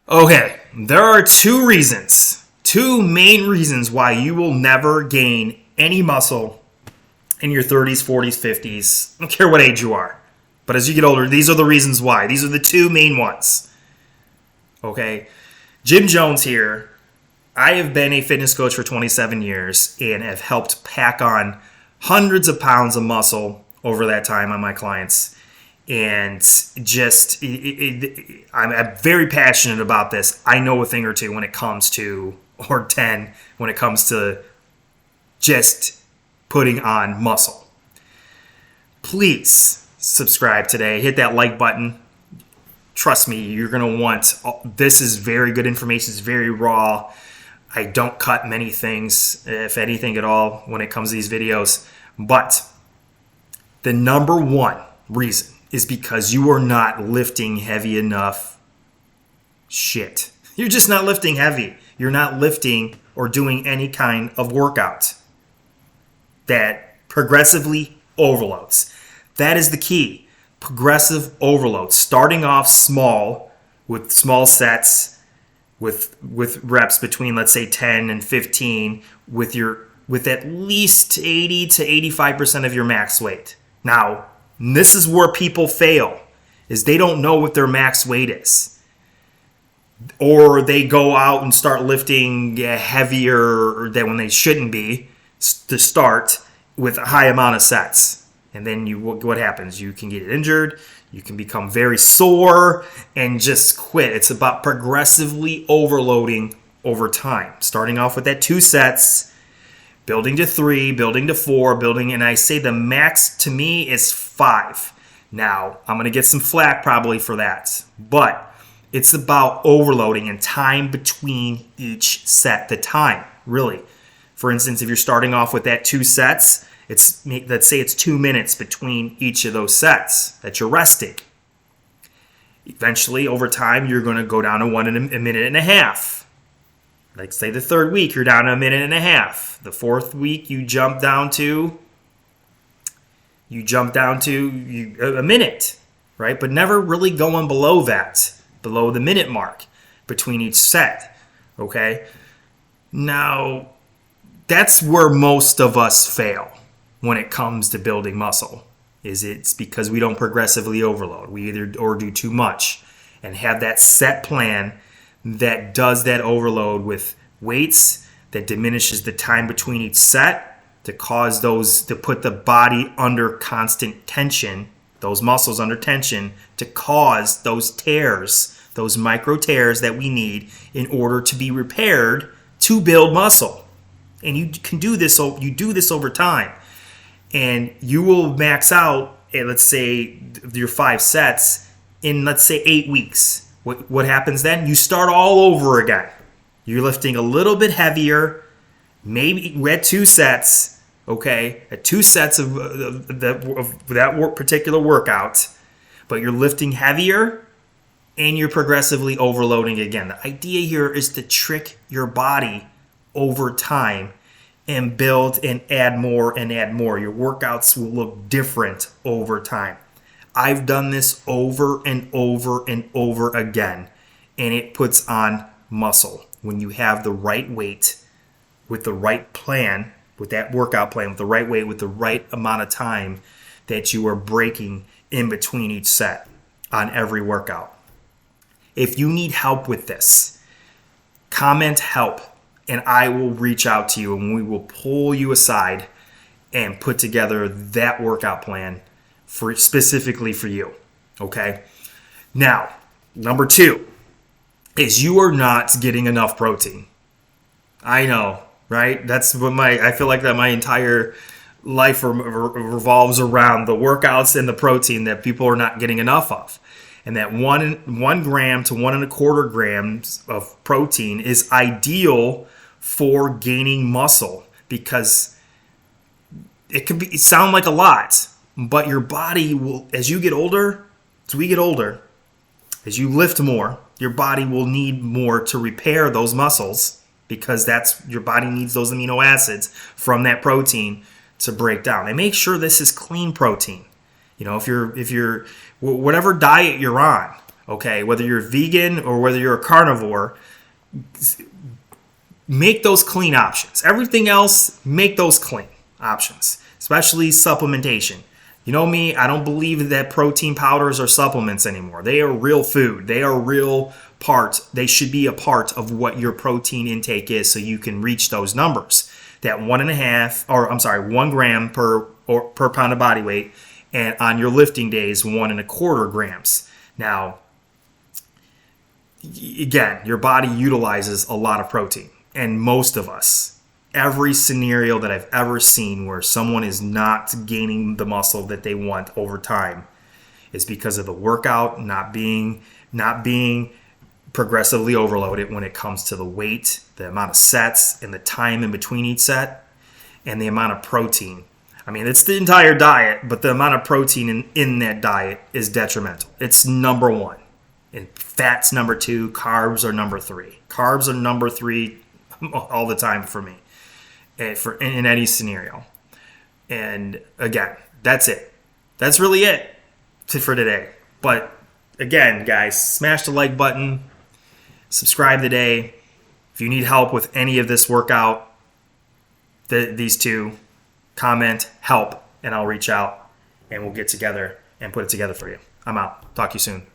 Okay, there are two main reasons why you will never gain any muscle in your 30s, 40s, 50s. I don't care what age you are. But as you get older, these are the reasons why. These are the two main ones. Okay, Jim Jones here. I have been a fitness coach for 27 years and have helped pack on hundreds of pounds of muscle over that time on my clients. And just, I'm very passionate about this. I know a thing or two when it comes to, or 10, when it comes to just putting on muscle. Please subscribe today. Hit that like button. Trust me, you're going to want, this is very good information. It's very raw. I don't cut many things, if anything at all, when it comes to these videos. But the number one reason is because you are not lifting heavy enough shit. You're just not lifting heavy. You're not lifting or doing any kind of workout that progressively overloads. That is the key. Progressive overload. Starting off small with small sets with reps between, let's say, 10 and 15 with at least 80 to 85% of your max weight. Now, this is where people fail, is they don't know what their max weight is. Or they go out and start lifting heavier than when they shouldn't be to start with a high amount of sets. And then what happens? You can get injured, you can become very sore, and just quit. It's about progressively overloading over time. Starting off with that 2 sets, building to 3, building to 4, and I say the max to me is 5. Now, I'm going to get some flack probably for that, but it's about overloading and time between each set. The time, really. For instance, if you're starting off with that 2 sets, let's say it's 2 minutes between each of those sets that you're resting. Eventually, over time, you're going to go down to a minute and a half. Like, say the 3rd week, you're down to a minute and a half. The 4th week, you jump down to a minute, right? But never really going below that, below the minute mark between each set, okay? Now, that's where most of us fail when it comes to building muscle. It's because we don't progressively overload. We either or do too much and have that set plan that does that overload with weights that diminishes the time between each set to cause to put the body under constant tension, those muscles under tension, to cause those tears, those micro tears that we need in order to be repaired to build muscle. And you can do this. You do this over time. And you will max out, let's say, your 5 sets in, let's say, 8 weeks. What happens then? You start all over again. You're lifting a little bit heavier, maybe at 2 sets, okay? At 2 sets of that particular workout, but you're lifting heavier and you're progressively overloading again. The idea here is to trick your body over time and build and add more and add more. Your workouts will look different over time. I've done this over and over and over again, and it puts on muscle. When you have the right weight, with the right plan, with that workout plan, with the right weight, with the right amount of time that you are breaking in between each set on every workout. If you need help with this, comment help. And I will reach out to you and we will pull you aside and put together that workout plan specifically for you. Okay? Now, number 2 is you are not getting enough protein. I know, right? That's what I feel like that my entire life revolves around the workouts and the protein that people are not getting enough of. And that 1 gram to 1.25 grams of protein is ideal for gaining muscle, because it sound like a lot, but your body will, as we get older, as you lift more, your body will need more to repair those muscles, because your body needs those amino acids from that protein to break down. And make sure this is clean protein. You know, if you're whatever diet you're on, Okay, whether you're vegan or whether you're a carnivore, make those clean options. Everything else, make those clean options, especially supplementation. You know me, I don't believe that protein powders are supplements anymore. They are real food. They are real part. They should be a part of what your protein intake is so you can reach those numbers. That 1 gram per pound of body weight, and on your lifting days, 1.25 grams. Now, again, your body utilizes a lot of protein, and most of us, every scenario that I've ever seen where someone is not gaining the muscle that they want over time is because of the workout not being progressively overloaded when it comes to the weight, the amount of sets, and the time in between each set, and the amount of protein. I mean, it's the entire diet, but the amount of protein in that diet is detrimental. It's number one. And fat's number two, carbs are number three. Carbs are number three all the time for me. In any scenario. And again, that's it. That's really it for today. But again, guys, smash the like button, subscribe today. If you need help with any of this workout, these two, comment help, and I'll reach out and we'll get together and put it together for you. I'm out. Talk to you soon.